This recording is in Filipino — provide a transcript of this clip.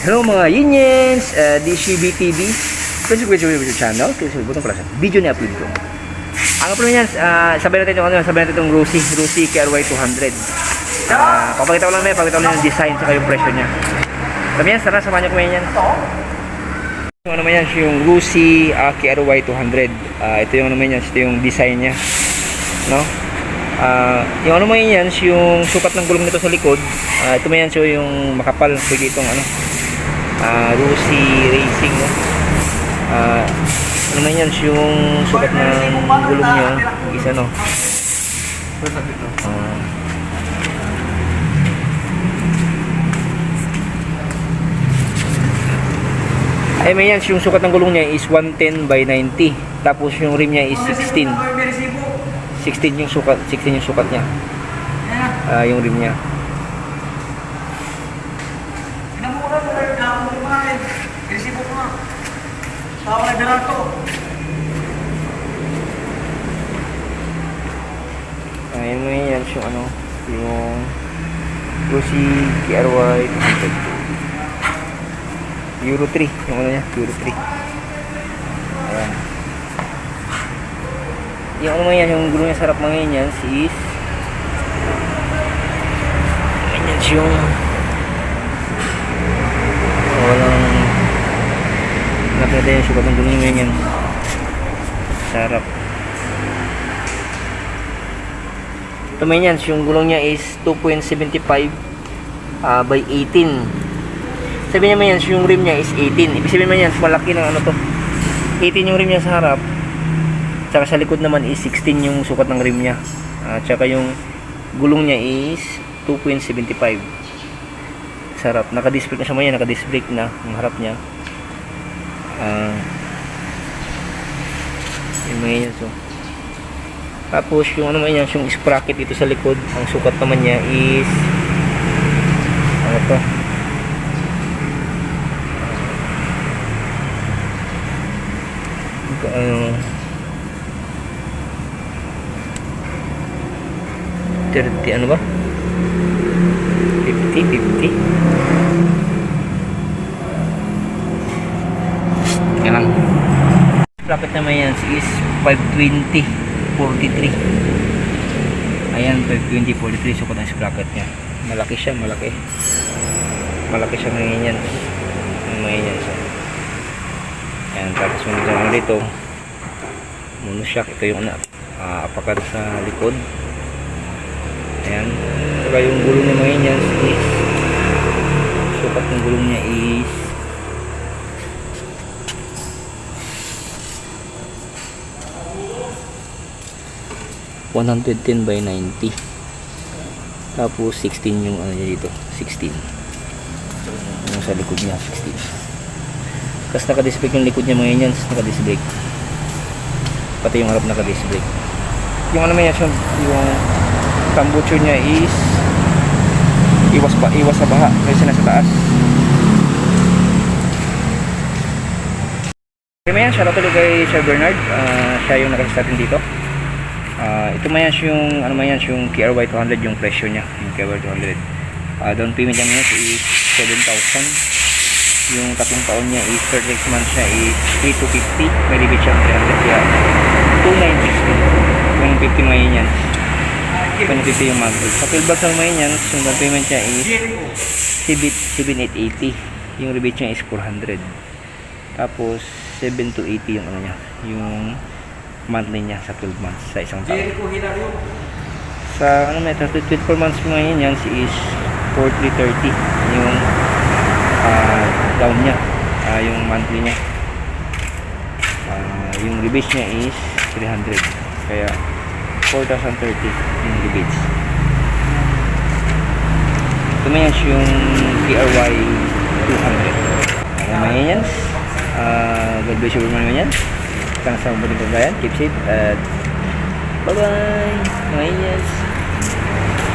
Hello mga Yinyens, DCB TV. Please subscribe to YouTube channel. Please subscribe pala sa video ni upload ko. Ang upload niyan, sabay natin itong Rusi KRY 200. Papakita ko lang yung design sa yung presyo niya. Sabi yan, sana samahan niyo ko yan. Yung ano yan, yung Rusi KRY 200. Ito yung ano yan, ito yung design niya. No? Yung ano man yan, yung sukat ng gulong nito sa likod. Ito man yan, so yung makapal, sige itong ano, Rusi Racing, no? Ano man yan, yung sukat ng gulong niya, isa, no? Ay man yan, yung sukat ng gulong niya is 110 by 90. Tapos yung rim niya is 16 yung sukat niya. Yung rim niya. Ayun mo yan yung ano, yung Rusi KRY 200 Euro 3, yung ano niya, Euro 3. Ayan. Yung ano man yan, yung gulong niya sarap mga yan is ganyan yung walang nakita yung sukat ng gulong niya yan, sarap. Ito man yan, yung gulong niya is 2.75 by 18. Sabi niya man yan, yung rim niya is 18. Ibig sabihin man yan, malaki ng ano to, 18 yung rim niya sa harap. Tsaka sa likod naman is 16 yung sukat ng rim niya. Tsaka yung gulong niya is 2.75. Sarap. Naka-disc brake na siya, naka-disc brake na ang harap niya. Yung mga yan. So. Tapos yung ano man yan, yung sprocket dito sa likod, ang sukat naman niya is ano to? 30 ano ba? 50. Yan lang. Sprocket naman yan is 520 43. Ayan, 520 43 sukat ang sprocket nya. Malaki siya, malaki siya ngayon yan. Ngayon yan siya. Ayan, tapos naman dito monoshock, ito yung apakan sa likod. Ayan, saka yung gulong niya mga yan is sukat ng gulong niya is 110 by 90. Tapos 16 yung ano niya dito, 16 yung sa likod niya, 16. Kasi naka-disc brake yung likod niya mga yan, naka-disc brake, pati yung harap naka-disc brake. Yung ano may yan, yung tambucho niya is iwas sa baha kasi nasa taas. Okay, mayan, shout out ulit kay Sir Bernard. Siya yung nag-assist natin dito. Ito mayan yung ano mayan yung KRY 200 yung presyo niya, yung KRY 200. Down payment niya is 7,000. Yung tatlong taon niya is 36 months niya is 3,250. May rebate siyang 300 kaya 2,960. Yung 50 mayan yan. 250 yung monthly. Sa 12 months ng mayan yan, yung down payment niya is 7,880. Yung rebate niya is 400. Tapos 7,280 yung ano niya, yung monthly niya sa 12 months sa isang taon. Sa ano may 24 months mga yan is 4,330 yung down niya, yung monthly niya. Yung rebate niya is 300 kaya 4,030 yung rebates. Ito may yung KRY 200. Ayan mga yan. God bless you mga yan. Hanggang sa muling pagbayan. Keep safe at bye bye mga yan.